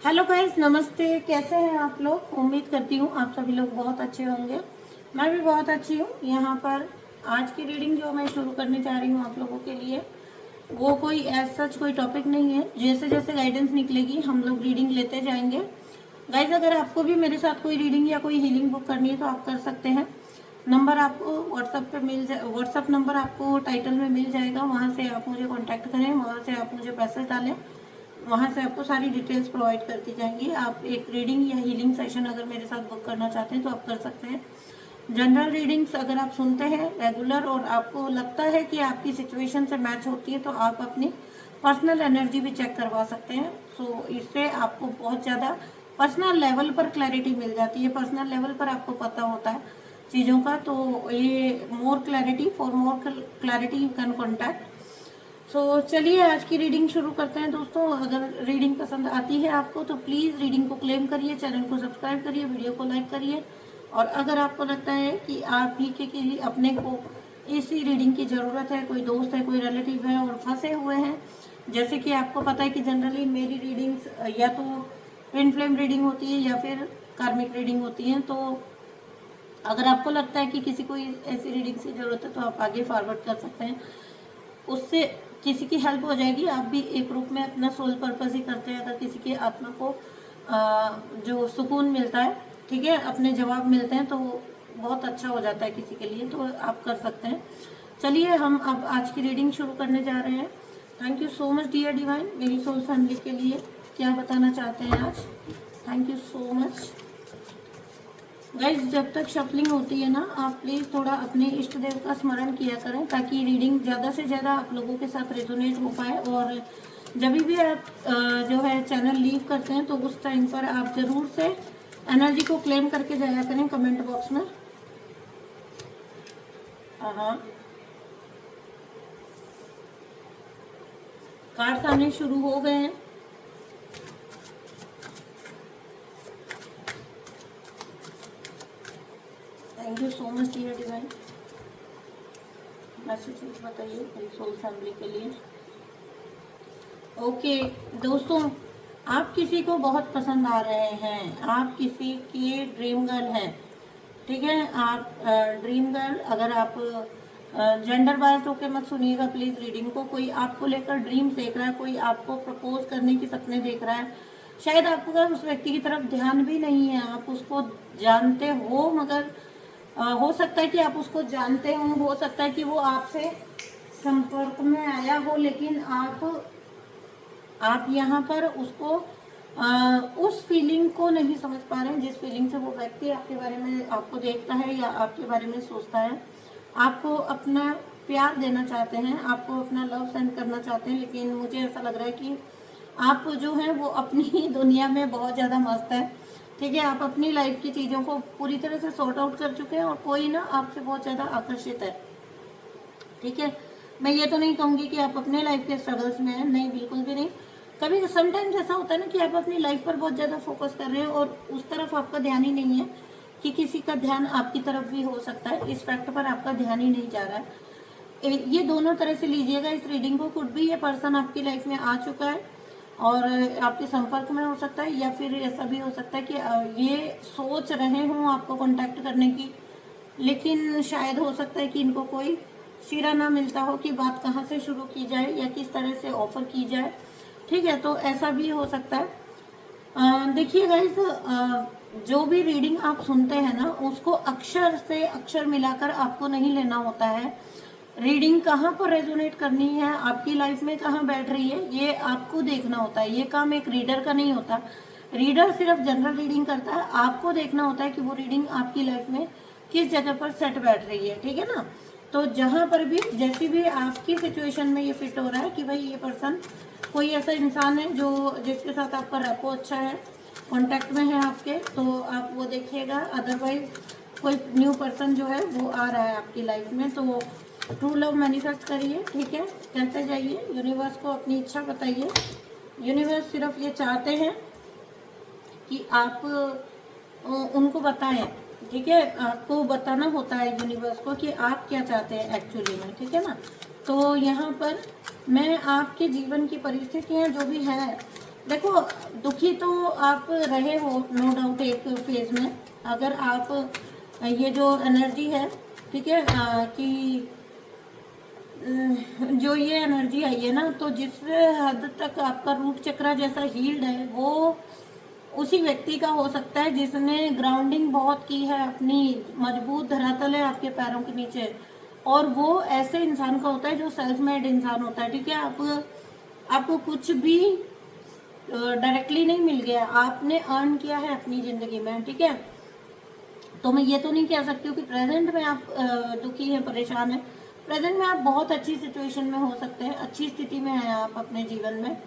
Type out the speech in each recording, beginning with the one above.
Hello guys, नमस्ते। कैसे हैं आप लोग? उम्मीद करती हूँ आप सभी लोग बहुत अच्छे होंगे। मैं भी बहुत अच्छी हूँ। यहाँ पर आज की रीडिंग जो मैं शुरू करने जा रही हूँ आप लोगों के लिए, वो कोई एज सच कोई टॉपिक नहीं है। जैसे जैसे गाइडेंस निकलेगी हम लोग रीडिंग लेते जाएंगे। गाइस, अगर आपको भी मेरे साथ कोई रीडिंग या कोई हीलिंग बुक करनी है तो आप कर सकते हैं। नंबर आपको व्हाट्सएप पे मिल जाए, व्हाट्सएप नंबर आपको टाइटल में मिल जाएगा। वहाँ से आप मुझे कॉन्टैक्ट करें, वहाँ से आप मुझे मैसेज डालें, वहाँ से आपको सारी डिटेल्स प्रोवाइड कर दी जाएंगी। आप एक रीडिंग या हीलिंग सेशन अगर मेरे साथ बुक करना चाहते हैं तो आप कर सकते हैं। जनरल रीडिंग्स अगर आप सुनते हैं रेगुलर और आपको लगता है कि आपकी सिचुएशन से मैच होती है तो आप अपनी पर्सनल एनर्जी भी चेक करवा सकते हैं। सो इससे आपको बहुत ज़्यादा पर्सनल लेवल पर क्लैरिटी मिल जाती है। पर्सनल लेवल पर आपको पता होता है चीज़ों का। तो ये more clarity, for more clarity you can contact. चलिए आज की रीडिंग शुरू करते हैं दोस्तों। अगर रीडिंग पसंद आती है आपको तो प्लीज़ रीडिंग को क्लेम करिए, चैनल को सब्सक्राइब करिए, वीडियो को लाइक करिए। और अगर आपको लगता है कि आप ही के लिए अपने को इसी रीडिंग की ज़रूरत है, कोई दोस्त है, कोई रिलेटिव है और फंसे हुए हैं, जैसे कि आपको पता है कि जनरली मेरी रीडिंग्स या तो ट्विन फ्लेम रीडिंग होती है या फिर कार्मिक रीडिंग होती है। तो अगर आपको लगता है कि किसी को ऐसी रीडिंग की ज़रूरत है तो आप आगे फॉरवर्ड कर सकते हैं, उससे किसी की हेल्प हो जाएगी। आप भी एक रूप में अपना सोल पर्पस ही करते हैं। अगर किसी की आत्मा को जो सुकून मिलता है, ठीक है, अपने जवाब मिलते हैं तो बहुत अच्छा हो जाता है किसी के लिए, तो आप कर सकते हैं। चलिए हम अब आज की रीडिंग शुरू करने जा रहे हैं। Thank you so much dear divine, मेरी सोल फैमिली के लिए क्या बताना चाहते हैं आज। Thank you so much guys. जब तक शफलिंग होती है ना, आप प्लीज़ थोड़ा अपने इष्ट देव का स्मरण किया करें ताकि रीडिंग ज़्यादा से ज़्यादा आप लोगों के साथ रेजोनेट हो पाए। और जब भी आप जो है चैनल लीव करते हैं तो उस टाइम पर आप ज़रूर से एनर्जी को क्लेम करके जाया करें कमेंट बॉक्स में। हाँ, कार्ड्स आने शुरू हो गए हैं। Thank you so much dear divine. Messages बताइए मेरी सोल फैमिली के लिए। ओके दोस्तों, आप किसी को बहुत पसंद आ रहे हैं, आप किसी की ड्रीम गर्ल हैं, ठीक है। आप ड्रीम गर्ल, अगर आप जेंडर बायस्ड होकर मत सुनिएगा प्लीज़ रीडिंग को। कोई आपको लेकर ड्रीम्स देख रहा है, कोई आपको प्रपोज करने के सपने देख रहा है। शायद आपका उस व्यक्ति की तरफ ध्यान भी नहीं है, आप उसको जानते हो मगर हो सकता है कि आप उसको जानते हो सकता है कि वो आपसे संपर्क में आया हो, लेकिन आप यहाँ पर उसको उस फीलिंग को नहीं समझ पा रहे हैं जिस फीलिंग से वो व्यक्ति आपके बारे में आपको देखता है या आपके बारे में सोचता है। आपको अपना प्यार देना चाहते हैं, आपको अपना लव सेंड करना चाहते हैं, लेकिन मुझे ऐसा लग रहा है कि आप जो है वो अपनी ही दुनिया में बहुत ज़्यादा मस्त है, ठीक है। आप अपनी लाइफ की चीज़ों को पूरी तरह से सॉर्ट आउट कर चुके हैं और कोई ना आपसे बहुत ज़्यादा आकर्षित है, ठीक है। मैं ये तो नहीं कहूँगी कि आप अपने लाइफ के स्ट्रगल्स में हैं, नहीं, बिल्कुल भी नहीं। कभी समटाइम्स ऐसा होता है ना कि आप अपनी लाइफ पर बहुत ज़्यादा फोकस कर रहे हैं और उस तरफ आपका ध्यान ही नहीं है कि किसी का ध्यान आपकी तरफ भी हो सकता है, इस फैक्ट पर आपका ध्यान ही नहीं जा रहा है। ये दोनों तरह से लीजिएगा इस रीडिंग को। कुछ भी ये पर्सन आपकी लाइफ में आ चुका है और आपके संपर्क में हो सकता है, या फिर ऐसा भी हो सकता है कि ये सोच रहे हों आपको कांटेक्ट करने की, लेकिन शायद हो सकता है कि इनको कोई सिरा ना मिलता हो कि बात कहाँ से शुरू की जाए या किस तरह से ऑफर की जाए, ठीक है। तो ऐसा भी हो सकता है। देखिए गाइस, जो भी रीडिंग आप सुनते हैं ना, उसको अक्षर से अक्षर मिलाकर आपको नहीं लेना होता है। रीडिंग कहाँ पर रेजोनेट करनी है, आपकी लाइफ में कहाँ बैठ रही है, ये आपको देखना होता है। ये काम एक रीडर का नहीं होता। रीडर सिर्फ जनरल रीडिंग करता है, आपको देखना होता है कि वो रीडिंग आपकी लाइफ में किस जगह पर सेट बैठ रही है, ठीक है ना। तो जहाँ पर भी जैसी भी आपकी सिचुएशन में ये फिट हो रहा है कि भाई ये पर्सन कोई ऐसा इंसान है जो जिसके साथ आपका रेपो अच्छा है, कांटेक्ट में है आपके, तो आप वो देखिएगा। अदरवाइज कोई न्यू पर्सन जो है वो आ रहा है आपकी लाइफ में, तो ट्रू लव मैनिफेस्ट करिए, ठीक है। कहते जाइए, यूनिवर्स को अपनी इच्छा बताइए। यूनिवर्स सिर्फ ये चाहते हैं कि आप उनको बताएं, ठीक है। आपको बताना होता है यूनिवर्स को कि आप क्या चाहते हैं एक्चुअली में, ठीक है ना। तो यहाँ पर मैं आपके जीवन की परिस्थितियाँ जो भी है देखो, दुखी तो आप रहे हो नो डाउट एक फेज में। अगर आप ये जो एनर्जी है, ठीक है, कि जो ये एनर्जी आई है ना, तो जिस हद तक आपका रूट चक्रा जैसा हील्ड है, वो उसी व्यक्ति का हो सकता है जिसने ग्राउंडिंग बहुत की है, अपनी मजबूत धरातल है आपके पैरों के नीचे। और वो ऐसे इंसान का होता है जो सेल्फ मेड इंसान होता है, ठीक है। आपको कुछ भी डायरेक्टली नहीं मिल गया, आपने अर्न किया है अपनी ज़िंदगी में, ठीक है। तो मैं ये तो नहीं कह सकती हूँ कि प्रेजेंट में आप दुखी हैं, परेशान हैं। प्रेजेंट में आप बहुत अच्छी सिचुएशन में हो सकते हैं, अच्छी स्थिति में हैं आप अपने जीवन में,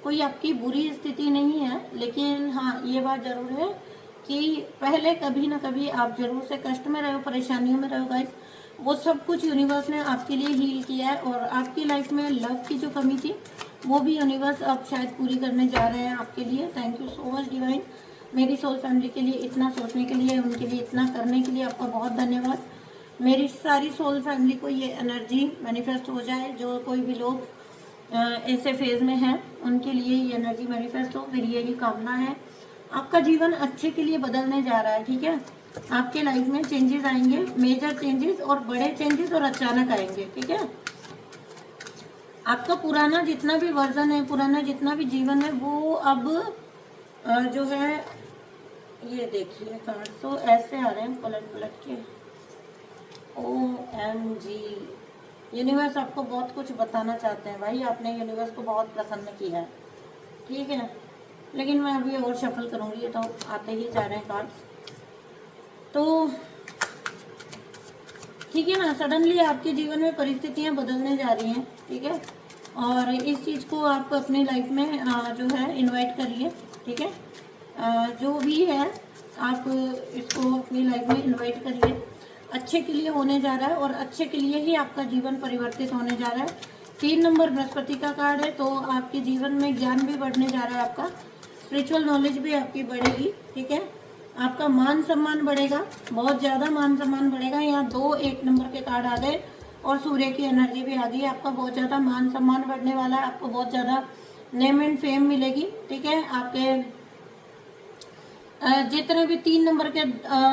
कोई आपकी बुरी स्थिति नहीं है। लेकिन हाँ, ये बात ज़रूर है कि पहले कभी ना कभी आप ज़रूर से कष्ट में रहे हो, परेशानियों में रहे हो गाइस। वो सब कुछ यूनिवर्स ने आपके लिए हील किया है, और आपकी लाइफ में लव की जो कमी थी वो भी यूनिवर्स अब शायद पूरी करने जा रहे हैं आपके लिए। Thank you so much divine, मेरी सोल फैमिली के लिए इतना सोचने के लिए, उनके लिए इतना करने के लिए आपका बहुत धन्यवाद। मेरी सारी सोल फैमिली को ये एनर्जी मैनिफेस्ट हो जाए। जो कोई भी लोग ऐसे फेज में हैं, उनके लिए ये एनर्जी मैनिफेस्ट हो, मेरी यही कामना है। आपका जीवन अच्छे के लिए बदलने जा रहा है, ठीक है। आपके लाइफ में चेंजेस आएंगे, मेजर चेंजेस और बड़े चेंजेस, और अचानक आएंगे, ठीक है। आपका पुराना जितना भी वर्जन है, पुराना जितना भी जीवन है, वो अब जो है, ये देखिए कार्ड तो ऐसे आ रहे हैं पलट पलट के। OMG, यूनिवर्स आपको बहुत कुछ बताना चाहते हैं भाई। आपने यूनिवर्स को बहुत प्रसन्न किया है, ठीक है। लेकिन मैं अभी और शफल करूँगी, ये तो आते ही जा रहे हैं कार्ड्स। तो ठीक है ना, सडनली आपके जीवन में परिस्थितियाँ बदलने जा रही हैं, ठीक है। और इस चीज़ को आप अपनी लाइफ में जो है इनवाइट करिए, ठीक है। जो भी है आप इसको अपनी लाइफ में इनवाइट करिए। अच्छे के लिए होने जा रहा है, और अच्छे के लिए ही आपका जीवन परिवर्तित होने जा रहा है। 3 नंबर बृहस्पति का कार्ड है, तो आपके जीवन में ज्ञान भी बढ़ने जा रहा है, आपका स्पिरिचुअल नॉलेज भी आपकी बढ़ेगी, ठीक है। आपका मान सम्मान बढ़ेगा, बहुत ज़्यादा मान सम्मान बढ़ेगा। यहाँ 2 1 नंबर के कार्ड आ गए, और सूर्य की एनर्जी भी आ गई। आपका बहुत ज़्यादा मान सम्मान बढ़ने वाला है, आपको बहुत ज़्यादा नेम एंड फेम मिलेगी, ठीक है। आपके जितने भी 3 नंबर के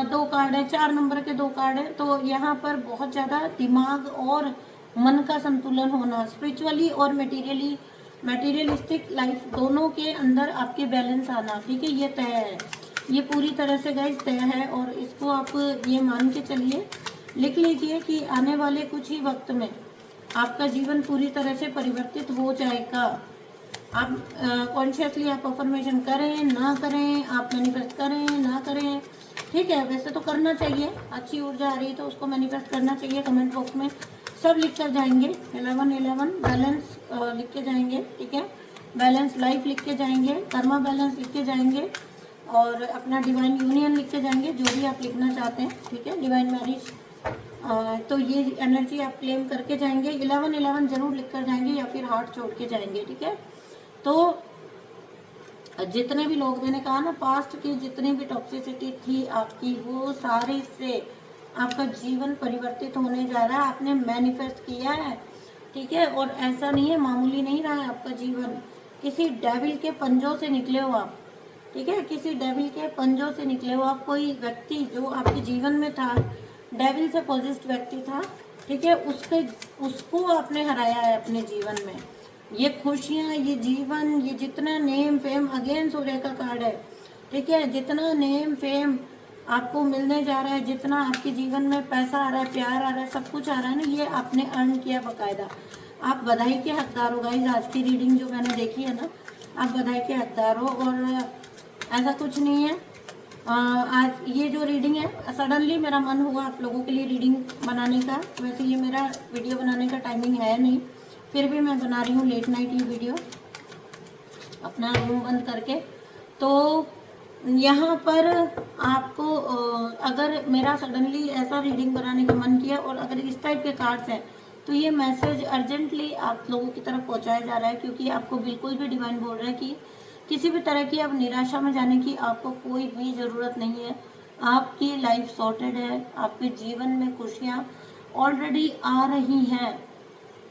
2 कार्ड हैं, 4 नंबर के 2 कार्ड हैं, तो यहाँ पर बहुत ज़्यादा दिमाग और मन का संतुलन होना, स्पिरिचुअली और मटेरियलिस्टिक लाइफ दोनों के अंदर आपके बैलेंस आना, ठीक है। ये तय है, ये पूरी तरह से गाइस तय है। और इसको आप ये मान के चलिए, लिख लीजिए कि आने वाले कुछ ही वक्त में आपका जीवन पूरी तरह से परिवर्तित हो जाएगा। आप कॉन्शियसली आप अफर्मेशन करें ना करें, आप मैनिफेस्ट करें ना करें, ठीक है। वैसे तो करना चाहिए, अच्छी ऊर्जा आ रही है तो उसको मैनिफेस्ट करना चाहिए। कमेंट बॉक्स में सब लिख कर जाएंगे, 11 बैलेंस लिख के जाएंगे, ठीक है। बैलेंस लाइफ लिख के जाएंगे, कर्मा बैलेंस लिख के जाएंगे, और अपना डिवाइन यूनियन लिख के जाएंगे, जो भी आप लिखना चाहते हैं, ठीक है। डिवाइन मैरिज, तो ये एनर्जी आप क्लेम करके जाएंगे। 11 जरूर लिख कर जाएंगे, या फिर हार्ट जोड़ के जाएंगे, ठीक है। तो जितने भी लोग, मैंने कहा ना, पास्ट की जितनी भी टॉक्सिसिटी थी आपकी, वो सारी से आपका जीवन परिवर्तित होने जा रहा है। आपने मैनिफेस्ट किया है, ठीक है। और ऐसा नहीं है, मामूली नहीं रहा है आपका जीवन, किसी डेविल के पंजों से निकले हो आप, ठीक है। किसी डेविल के पंजों से निकले हो आप। कोई व्यक्ति जो आपके जीवन में था, डेविल से पॉजिस्ट व्यक्ति था, ठीक है, उसको आपने हराया है अपने जीवन में। ये खुशियाँ, ये जीवन, ये जितना नेम फेम, अगेन सूर्य का कार्ड है, ठीक है। जितना नेम फेम आपको मिलने जा रहा है, जितना आपके जीवन में पैसा आ रहा है, प्यार आ रहा है, सब कुछ आ रहा है ना, ये आपने अर्न किया बकायदा। आप बधाई के हकदार हो गाइस। आज की रीडिंग जो मैंने देखी है ना, आप बधाई के हकदार हो। और ऐसा कुछ नहीं है, आज ये जो रीडिंग है, सडनली मेरा मन हुआ आप लोगों के लिए रीडिंग बनाने का। वैसे ये मेरा वीडियो बनाने का टाइमिंग है नहीं, फिर भी मैं बना रही हूँ लेट नाइट ये वीडियो, अपना रूम बंद करके। तो यहाँ पर आपको अगर मेरा सडनली ऐसा रीडिंग बनाने का मन किया, और अगर इस टाइप के कार्ड्स हैं, तो ये मैसेज अर्जेंटली आप लोगों की तरफ पहुँचाया जा रहा है, क्योंकि आपको बिल्कुल भी डिवाइन बोल रहा है कि किसी भी तरह की अब निराशा में जाने की आपको कोई भी ज़रूरत नहीं है। आपकी लाइफ सॉर्टेड है, आपके जीवन में खुशियाँ ऑलरेडी आ रही हैं।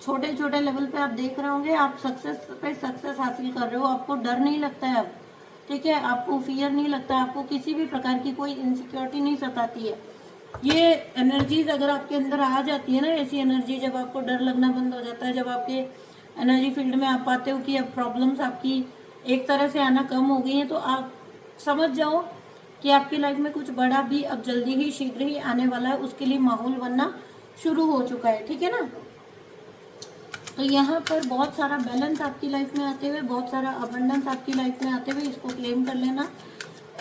छोटे छोटे लेवल पे आप देख रहे होंगे, आप सक्सेस पे सक्सेस हासिल कर रहे हो, आपको डर नहीं लगता है अब, ठीक है, आपको फियर नहीं लगता, आपको किसी भी प्रकार की कोई इनसिक्योरिटी नहीं सताती है। ये एनर्जीज अगर आपके अंदर आ जाती है ना, ऐसी एनर्जी, जब आपको डर लगना बंद हो जाता है, जब आपके एनर्जी फील्ड में आप पाते हो कि अब प्रॉब्लम्स आपकी एक तरह से आना कम हो गई हैं, तो आप समझ जाओ कि आपकी लाइफ में कुछ बड़ा भी अब जल्दी ही शीघ्र ही आने वाला है, उसके लिए माहौल बनना शुरू हो चुका है, ठीक है ना। तो यहाँ पर बहुत सारा बैलेंस आपकी लाइफ में आते हुए, बहुत सारा अबंडेंस आपकी लाइफ में आते हुए, इसको क्लेम कर लेना।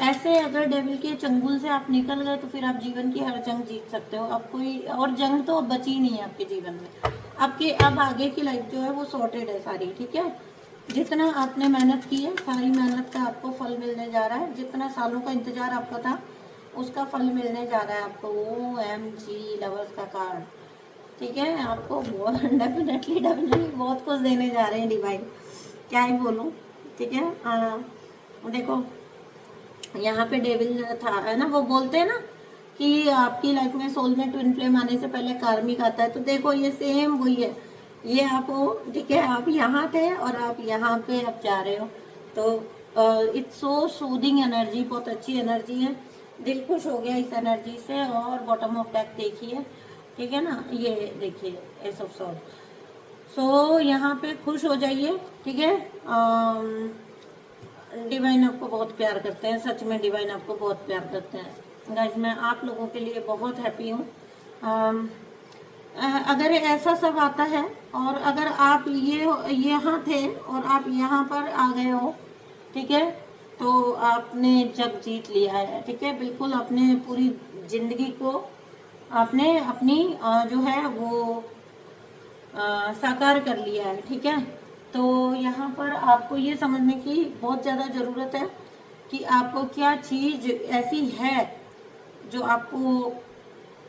ऐसे अगर डेविल के चंगुल से आप निकल गए तो फिर आप जीवन की हर जंग जीत सकते हो। अब कोई और जंग तो अब बची नहीं है आपके जीवन में। आपके अब आगे की लाइफ जो है वो सॉर्टेड है सारी, ठीक है। जितना आपने मेहनत की है, सारी मेहनत का आपको फल मिलने जा रहा है। जितना सालों का इंतजार आपका था, उसका फल मिलने जा रहा है आपको। OMG लवर्स का कार्ड, ठीक है, आपको डेफिनेटली बहुत कुछ देने जा रहे हैं डिवाइन, क्या ही बोलूँ, ठीक है। देखो यहाँ पे डेविल था, है ना, वो बोलते हैं ना कि आपकी लाइफ में सोल में ट्विन फ्लेम आने से पहले कार्मिक आता है। तो देखो ये सेम वही है, ये आप हो, ठीक है, आप यहाँ थे और आप यहाँ पे अब जा रहे हो। तो इट्स सो सूदिंग एनर्जी, बहुत अच्छी एनर्जी है, दिल खुश हो गया इस एनर्जी से। और बॉटम ऑफ डेक देखिए, ठीक है ना, ये देखिए एस ऑफ सॉर्ड्स। सो यहाँ पे खुश हो जाइए, ठीक है। डिवाइन आपको बहुत प्यार करते हैं, सच में डिवाइन आपको बहुत प्यार करते हैं गाइस। मैं आप लोगों के लिए बहुत हैप्पी हूँ। अगर ऐसा सब आता है और अगर आप ये यहाँ थे और आप यहाँ पर आ गए हो, ठीक है, तो आपने जग जीत लिया है, ठीक है। बिल्कुल अपने पूरी जिंदगी को आपने अपनी जो है वो साकार कर लिया है, ठीक है। तो यहाँ पर आपको ये समझने की बहुत ज़्यादा ज़रूरत है कि आपको क्या चीज़ ऐसी है जो आपको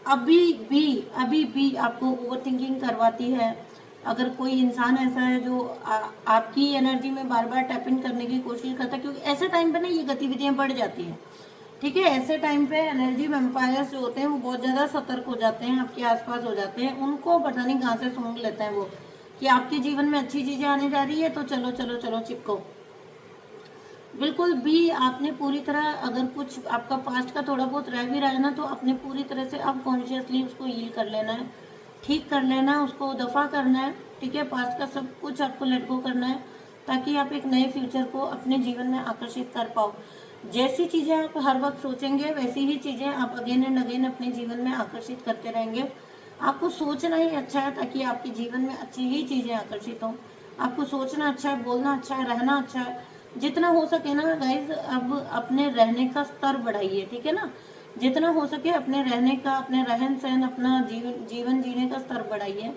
अभी भी आपको ओवर थिंकिंग करवाती है। अगर कोई इंसान ऐसा है जो आपकी एनर्जी में बार बार टैप इन करने की कोशिश करता है, क्योंकि ऐसे टाइम पे ना ये गतिविधियां बढ़ जाती हैं, ठीक है। ऐसे टाइम पे एनर्जी वेम्पायर्स जो होते हैं वो बहुत ज़्यादा सतर्क हो जाते हैं, आपके आसपास हो जाते हैं। उनको पता नहीं कहाँ से सूंघ लेते हैं वो कि आपके जीवन में अच्छी चीज़ें आने जा रही है, तो चलो चलो चलो चिपको। बिल्कुल भी आपने पूरी तरह, अगर कुछ आपका पास्ट का थोड़ा बहुत रह भी रहा है ना, तो अपने पूरी तरह से अब कॉन्शियसली उसको हील कर लेना है, ठीक कर लेना है, उसको दफ़ा करना है, ठीक है। पास्ट का सब कुछ आपको लेट गो करना है, ताकि आप एक नए फ्यूचर को अपने जीवन में आकर्षित कर पाओ। जैसी चीज़ें आप हर वक्त सोचेंगे, वैसी ही चीज़ें आप अगेन एंड अगेन अपने जीवन में आकर्षित करते रहेंगे। आपको सोचना ही अच्छा है ताकि आपके जीवन में अच्छी ही चीज़ें आकर्षित हों। आपको सोचना अच्छा है, बोलना अच्छा है, रहना अच्छा है। जितना हो सके ना गाइज, अब अपने रहने का स्तर बढ़ाइए, ठीक है ना। जितना हो सके अपने रहने का, अपने रहन सहन, अपना जीवन जीने का स्तर बढ़ाइए।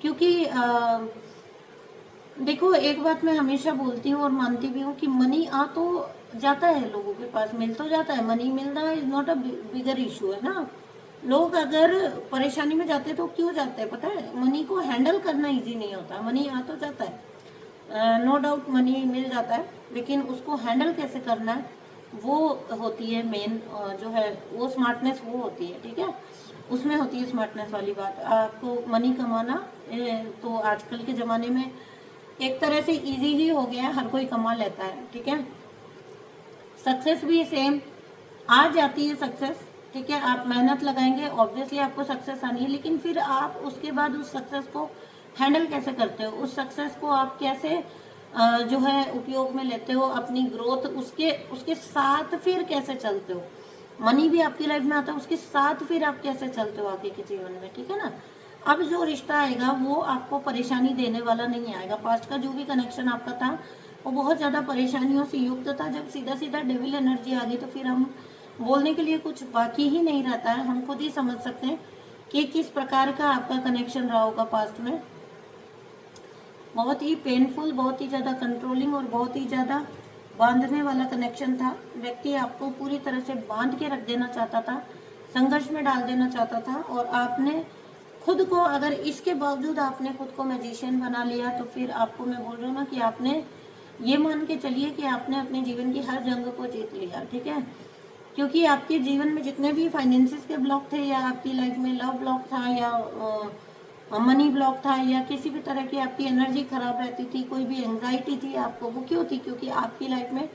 क्योंकि देखो एक बात मैं हमेशा बोलती हूँ और मानती भी हूँ कि मनी आ तो जाता है, लोगों के पास मिल तो जाता है। मनी मिलना is not a bigger issue, है ना। लोग अगर परेशानी में जाते हैं तो क्यों जाते हैं पता है, मनी को हैंडल करना इजी नहीं होता। मनी आ तो जाता है, नो डाउट मनी मिल जाता है, लेकिन उसको हैंडल कैसे करना है वो होती है मेन, जो है वो स्मार्टनेस वो होती है, ठीक है। उसमें होती है स्मार्टनेस वाली बात। आपको मनी कमाना तो आजकल के ज़माने में एक तरह से इजी ही हो गया है, हर कोई कमा लेता है, ठीक है। सक्सेस भी सेम आ जाती है सक्सेस, ठीक है। आप मेहनत लगाएंगे, ऑब्वियसली आपको सक्सेस आनी है, लेकिन फिर आप उसके बाद उस सक्सेस को हैंडल कैसे करते हो, उस सक्सेस को आप कैसे जो है उपयोग में लेते हो, अपनी ग्रोथ उसके उसके साथ फिर कैसे चलते हो। मनी भी आपकी लाइफ में आता है, उसके साथ फिर आप कैसे चलते हो आगे के जीवन में, ठीक है ना। अब जो रिश्ता आएगा वो आपको परेशानी देने वाला नहीं आएगा। पास्ट का जो भी कनेक्शन आपका था वो बहुत ज़्यादा परेशानियों से युक्त था। जब सीधा सीधा डेविल एनर्जी आ गई तो फिर हम बोलने के लिए कुछ बाकी ही नहीं रहता है। हम खुद ही समझ सकते हैं कि किस प्रकार का आपका कनेक्शन रहा होगा पास्ट में। बहुत ही पेनफुल, बहुत ही ज़्यादा कंट्रोलिंग और बहुत ही ज़्यादा बांधने वाला कनेक्शन था। व्यक्ति आपको पूरी तरह से बांध के रख देना चाहता था, संघर्ष में डाल देना चाहता था, और आपने खुद को, अगर इसके बावजूद आपने खुद को मैजिशियन बना लिया तो फिर आपको मैं बोल रही हूँ ना कि आपने ये मान के चलिए कि आपने अपने जीवन की हर जंग को जीत लिया, ठीक है। क्योंकि आपके जीवन में जितने भी फाइनेंसिस के ब्लॉक थे, या आपकी लाइफ में लव ब्लॉक था, या मनी ब्लॉक था या किसी भी तरह की आपकी एनर्जी खराब रहती थी, कोई भी एंग्जाइटी थी आपको, वो क्यों थी? क्योंकि आपकी लाइफ में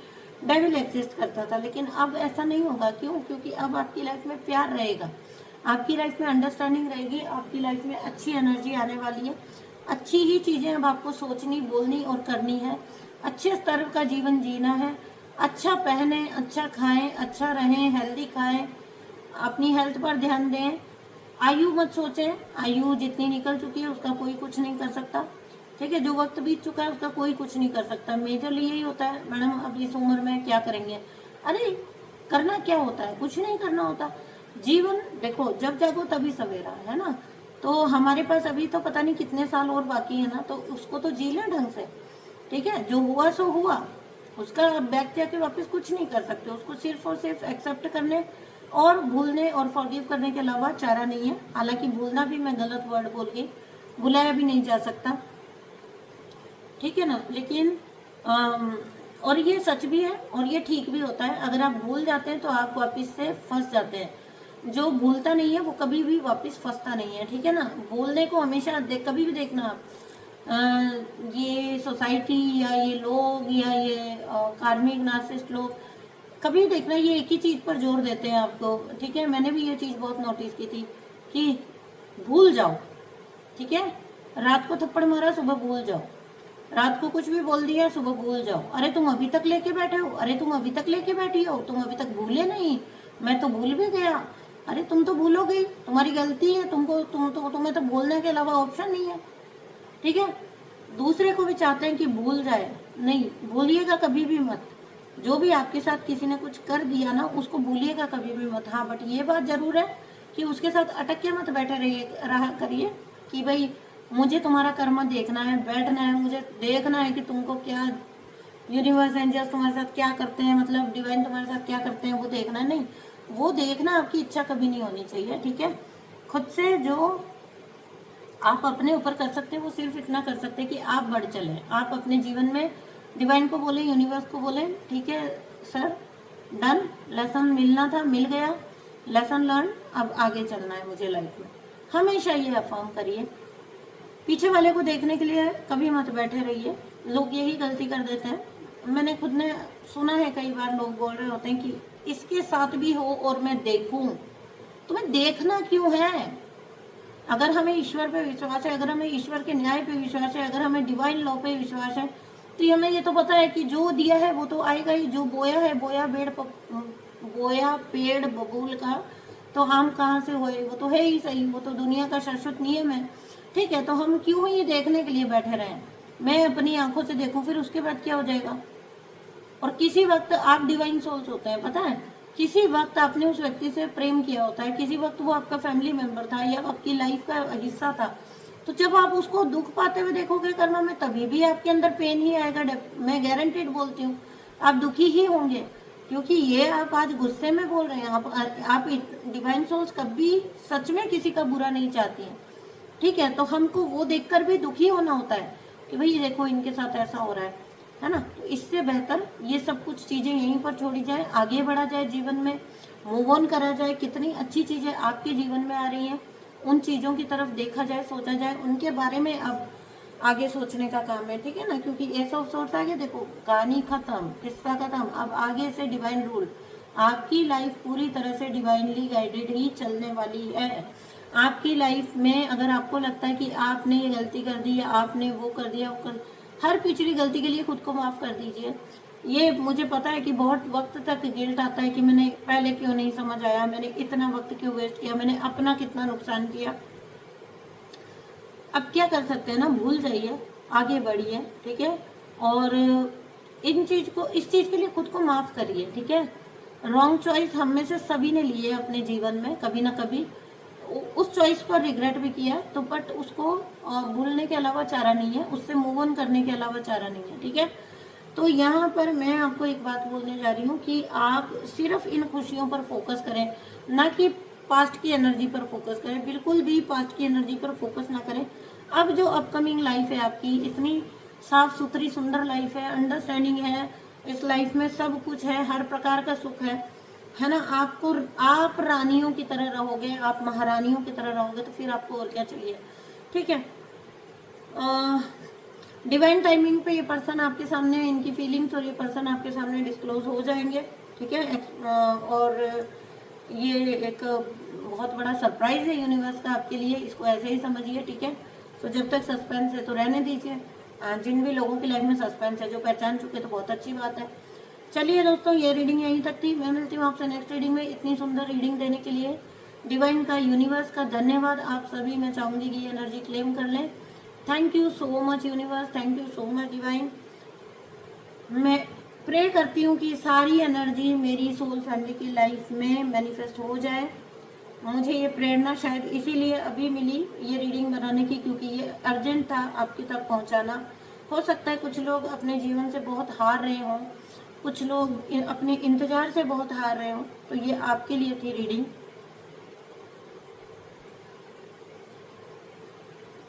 डेविल एग्जिस्ट करता था। लेकिन अब ऐसा नहीं होगा। क्यों? क्योंकि अब आपकी लाइफ में प्यार रहेगा, आपकी लाइफ में अंडरस्टैंडिंग रहेगी, आपकी लाइफ में अच्छी एनर्जी आने वाली है। अच्छी ही चीज़ें अब आपको सोचनी, बोलनी और करनी है। अच्छे स्तर का जीवन जीना है। अच्छा पहने, अच्छा खाएं, अच्छा रहें, हेल्दी खाएं, अपनी हेल्थ पर ध्यान दें। आयु मत सोचें, आयु जितनी निकल चुकी है उसका कोई कुछ नहीं कर सकता। ठीक है, जो वक्त बीत चुका है उसका कोई कुछ नहीं कर सकता। मेजरली यही होता है, मैडम अब इस उम्र में क्या करेंगे? अरे करना क्या होता है? कुछ नहीं करना होता। जीवन देखो, जब जागो तभी सवेरा, है ना? तो हमारे पास अभी तो पता नहीं कितने साल और बाकी है ना, तो उसको तो जी लें ढंग से। ठीक है, जो हुआ सो हुआ, उसका आप बैक जाके वापस कुछ नहीं कर सकते। उसको सिर्फ और सिर्फ एक्सेप्ट करने और भूलने और फॉरगिव करने के अलावा चारा नहीं है। हालांकि भूलना भी मैं गलत वर्ड बोल गई, भुलाया भी नहीं जा सकता, ठीक है ना? लेकिन और ये सच भी है और ये ठीक भी होता है। अगर आप भूल जाते हैं तो आप वापस से फंस जाते हैं। जो भूलता नहीं है वो कभी भी वापस फंसता नहीं है, ठीक है ना? बोलने को हमेशा कभी भी देखना आप, ये सोसाइटी या ये लोग या ये कार्मिक नार्सिसिस्ट लोग, कभी देखना ये एक ही चीज़ पर जोर देते हैं आपको। ठीक है, मैंने भी ये चीज़ बहुत नोटिस की थी कि भूल जाओ। ठीक है, रात को थप्पड़ मारा, सुबह भूल जाओ। रात को कुछ भी बोल दिया, सुबह भूल जाओ। अरे तुम अभी तक लेके बैठे हो, अरे तुम अभी तक लेके बैठी हो, तुम अभी तक भूले नहीं, मैं तो भूल भी गया। अरे तुम तो भूलोगे ही, तुम्हारी गलती है, तुम्हें तो भूलने के अलावा ऑप्शन नहीं है। ठीक है, दूसरे को भी चाहते हैं कि भूल जाए, नहीं भूलिएगा कभी भी मत। जो भी आपके साथ किसी ने कुछ कर दिया ना, उसको भूलिएगा कभी भी मत। हाँ, बट ये बात जरूर है कि उसके साथ अटक के मत बैठे रहा करिए कि भाई मुझे तुम्हारा कर्म देखना है, बैठना है, मुझे देखना है कि तुमको क्या यूनिवर्स एंजल्स तुम्हारे साथ क्या करते हैं, मतलब डिवाइन तुम्हारे साथ क्या करते हैं, वो देखना है। नहीं, वो देखना आपकी इच्छा कभी नहीं होनी चाहिए। ठीक है, खुद से जो आप अपने ऊपर कर सकते हैं वो सिर्फ इतना कर सकते हैं कि आप बढ़ चलें। आप अपने जीवन में डिवाइन को बोलें, यूनिवर्स को बोलें, ठीक है सर, डन, लेसन मिलना था मिल गया, लेसन लर्न, अब आगे चलना है मुझे लाइफ में। हमेशा ये अफर्म करिए। पीछे वाले को देखने के लिए कभी मत बैठे रहिए। लोग यही गलती कर देते हैं, मैंने खुद ने सुना है, कई बार लोग बोल रहे होते हैं कि इसके साथ भी हो और मैं देखूं। तुम्हें देखना क्यों है? अगर हमें ईश्वर पे विश्वास है, अगर हमें ईश्वर के न्याय पे विश्वास है, अगर हमें डिवाइन लॉ पे विश्वास है, तो हमें ये तो पता है कि जो दिया है वो तो आएगा ही। जो बोया है, बोया पेड़ बबूल का, तो आम कहाँ से होए? वो तो है ही सही, वो तो दुनिया का शाश्वत नियम है। ठीक है, तो हम क्यों ये देखने के लिए बैठे रहें? मैं अपनी आंखों से देखूं, फिर उसके बाद क्या हो जाएगा? और किसी वक्त आप डिवाइन सोल्स होते हैं, पता है? किसी वक्त आपने उस व्यक्ति से प्रेम किया होता है, किसी वक्त वो आपका फैमिली मेंबर था या आपकी लाइफ का हिस्सा था। तो जब आप उसको दुख पाते हुए देखोगे कर्मा में, तभी भी आपके अंदर पेन ही आएगा। मैं गारंटेड बोलती हूँ, आप दुखी ही होंगे। क्योंकि ये आप आज गुस्से में बोल रहे हैं, आप डिवाइन सोल्स कभी सच में किसी का बुरा नहीं चाहती हैं। ठीक है, तो हमको वो देखकर भी दुखी होना होता है कि भाई देखो इनके साथ ऐसा हो रहा है ना? तो इससे बेहतर ये सब कुछ चीज़ें यहीं पर छोड़ी जाए, आगे बढ़ा जाए, जीवन में मूव ऑन करा जाए। कितनी अच्छी चीज़ें आपके जीवन में आ रही हैं, उन चीज़ों की तरफ देखा जाए, सोचा जाए, उनके बारे में अब आगे सोचने का काम है। ठीक है ना? क्योंकि ऐसा सोच आ गया, देखो कहानी खत्म, किस्सा खत्म, अब आगे से डिवाइन रूल। आपकी लाइफ पूरी तरह से डिवाइनली गाइडेड ही चलने वाली है। आपकी लाइफ में अगर आपको लगता है कि आपने ये गलती कर दी या आपने वो कर दिया, हर पिछली गलती के लिए खुद को माफ़ कर दीजिए। ये मुझे पता है कि बहुत वक्त तक गिल्ट आता है कि मैंने पहले क्यों नहीं समझ आया, मैंने इतना वक्त क्यों वेस्ट किया, मैंने अपना कितना नुकसान किया। अब क्या कर सकते हैं ना, भूल जाइए, आगे बढ़िए। ठीक है, और इस चीज़ के लिए खुद को माफ़ करिए। ठीक है, रॉन्ग चॉइस हम में से सभी ने ली है अपने जीवन में, कभी ना कभी उस चॉइस पर रिग्रेट भी किया, तो बट उसको भूलने के अलावा चारा नहीं है, उससे मूव ऑन करने के अलावा चारा नहीं है। ठीक है, तो यहाँ पर मैं आपको एक बात बोलने जा रही हूँ कि आप सिर्फ इन खुशियों पर फोकस करें, ना कि पास्ट की एनर्जी पर फोकस करें। बिल्कुल भी पास्ट की एनर्जी पर फोकस ना करें। अब जो अपकमिंग लाइफ है आपकी, इतनी साफ सुथरी सुंदर लाइफ है, अंडरस्टैंडिंग है, इस लाइफ में सब कुछ है, हर प्रकार का सुख है ना? आप रानियों की तरह रहोगे, आप महारानियों की तरह रहोगे, तो फिर आपको और क्या चाहिए? ठीक है। डिवाइन टाइमिंग पे ये पर्सन आपके सामने, इनकी फीलिंग्स और ये पर्सन आपके सामने डिस्क्लोज हो जाएंगे, ठीक है। और ये एक बहुत बड़ा सरप्राइज है यूनिवर्स का आपके लिए, इसको ऐसे ही समझिए, ठीक है। तो जब तक सस्पेंस है तो रहने दीजिए। जिन भी लोगों की लाइफ में सस्पेंस है, जो पहचान चुके तो बहुत अच्छी बात है। चलिए दोस्तों, ये रीडिंग यहीं तक थी। मैं मिलती हूँ आपसे नेक्स्ट रीडिंग में। इतनी सुंदर रीडिंग देने के लिए डिवाइन का, यूनिवर्स का धन्यवाद। आप सभी, मैं चाहूँगी कि ये एनर्जी क्लेम कर लें। Thank you so much universe, thank you so much divine. मैं प्रे करती हूँ कि सारी एनर्जी मेरी सोल फैमिली की लाइफ में मैनिफेस्ट हो जाए। मुझे ये प्रेरणा शायद इसीलिए अभी मिली ये रीडिंग बनाने की, क्योंकि ये अर्जेंट था आपकी तक पहुँचाना। हो सकता है कुछ लोग अपने जीवन से बहुत हार रहे हों, कुछ लोग अपने इंतज़ार से बहुत हार रहे हों, तो ये आपके लिए थी रीडिंग।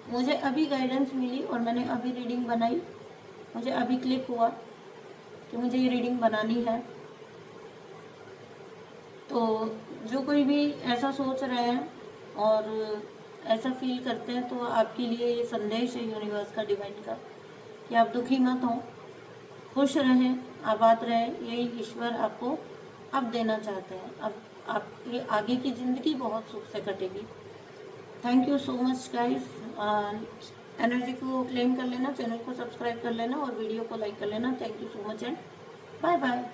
मुझे अभी गाइडेंस मिली और मैंने अभी रीडिंग बनाई। मुझे अभी क्लिक हुआ कि मुझे ये रीडिंग बनानी है। तो जो कोई भी ऐसा सोच रहे हैं और ऐसा फील करते हैं, तो आपके लिए ये संदेश है यूनिवर्स का, डिवाइन का, कि आप दुखी मत हों, खुश रहें, आबाद रहें। यही ईश्वर आपको अब देना चाहते हैं। अब आपकी आगे की ज़िंदगी बहुत सुख से कटेगी। Thank you so much guys. Energy को क्लेम कर लेना, चैनल को सब्सक्राइब कर लेना और वीडियो को लाइक कर लेना। Thank you so much and bye bye.